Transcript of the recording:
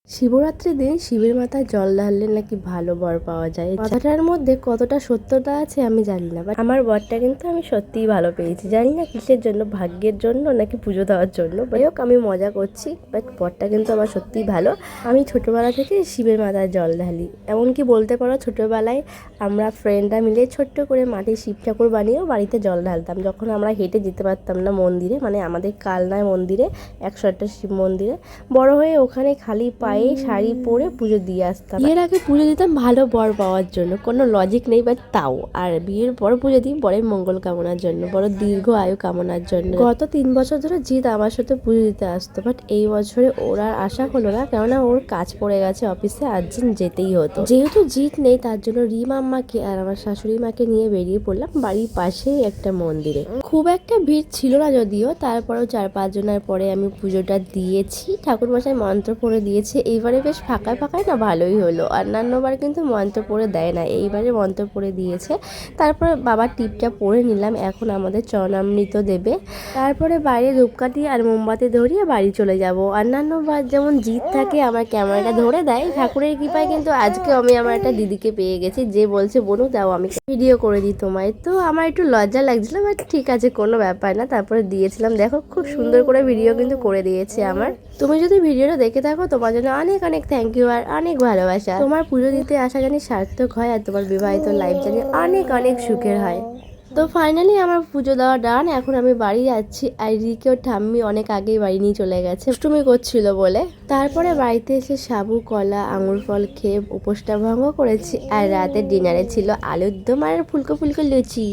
শিবরাত্রির দিন শিবের মাথায় জল ঢাললে নাকি ভালো বর পাওয়া যায়। কথাটার মধ্যে কতটা সত্যতা আছে আমি জানি না, বাট আমার বরটা কিন্তু আমি সত্যিই ভালো পেয়েছি। জানি না কিসের জন্য, ভাগ্যের জন্য নাকি পুজো দেওয়ার জন্য, যাই হোক আমি মজা করছি, বাট বরটা কিন্তু আমার সত্যিই ভালো। আমি ছোটবেলা থেকে শিবের মাথায় জল ঢালি, এমনকি বলতে পারো ছোটবেলায় আমরা ফ্রেন্ডরা মিলে ছোট্ট করে মাটির শিব ঠাকুর বানিয়েও বাড়িতে জল ঢালতাম, যখন আমরা হেঁটে যেতে পারতাম না মন্দিরে, মানে আমাদের কালনায় মন্দিরে, 108টা শিব মন্দিরে। বড় হয়ে ওখানে খালি পায়ে শাড়ি পরে পুজো দিয়ে আসতাম। বিয়ের আগে পুজো দিতাম ভালো বর পাওয়ার জন্য, কোনো লজিক নেই, বাট তাও। আর বিয়ের পর পুজো দিই বরের মঙ্গল কামনার জন্য, বড় দীর্ঘ আয়ু কামনার জন্য। গত 3 বছর ধরে জিৎ আমার সাথে পুজো দিতে আসতো, বাট এই বছরে ওর আর আশা হলো না, কেননা ওর কাজ পড়ে গেছে অফিসে, আর্জেন্ট যেতেই হতো। যেহেতু জিৎ নেই, তার জন্য রিম আম্মাকে আর আমার শাশুড়ি মাকে নিয়ে বেরিয়ে পড়লাম বাড়ির পাশেই একটা মন্দিরে। খুব একটা ভিড় ছিল না যদিও, তারপরেও 4-5 জনের পরে আমি পুজোটা দিয়েছি। ঠাকুর মশাই মন্ত্র পড়ে দিয়েছে। এইবারে বেশ ফাঁকায় ফাঁকায় না ভালোই হলো, অন্যান্যবার কিন্তু মন্ত্র পড়ে দেয় না, এইবারে মন্ত্র পড়ে দিয়েছে। তারপরে বাবার টিপটা পরে নিলাম, এখন আমাদের চরণামৃত দেবে। তারপরে বাইরে ধূপকাঠি আর মোমবাতি ধরিয়ে বাড়ি চলে যাব। অন্যান্যবার যেমন জিৎ থাকে আমার ক্যামেরাটা ধরে দেয়, ঠাকুরের কৃপায় কিন্তু আজকে আমি আমার একটা দিদিকে পেয়ে গেছি, যে বলছে বোনু দাও আমি ভিডিও করে দিই তোমায়। তো আমার একটু লজ্জা লাগছিল, বাট ঠিক আছে, কোনো ব্যাপার না। তারপরে দিয়েছিলাম, দেখো খুব সুন্দর করে ভিডিও কিন্তু করে দিয়েছে আমার। তুমি যদি ভিডিওটা দেখে থাকো, তোমার জন্য অনেক অনেক থ্যাংক ইউ আর অনেক ভালোবাসা। তোমার পুজো দিতে আসা জানি সার্থক হয়, আর তোমার বিবাহিত লাইফ জানি অনেক অনেক সুখের হয়। তো ফাইনালি আমার পুজো দেওয়া ডান, এখন আমি বাড়ি যাচ্ছি। আর রিকেও ঠাম্মি অনেক আগেই বাড়ি নিয়ে চলে গেছে, অষ্টমী করছিল বলে। তারপরে বাড়িতে এসে সাবু কলা আঙুর ফল খেয়ে উপোসটা ভঙ্গ করেছি। আর রাতের ডিনারে ছিল আলুর দম আর ফুলকো ফুলকো লুচি।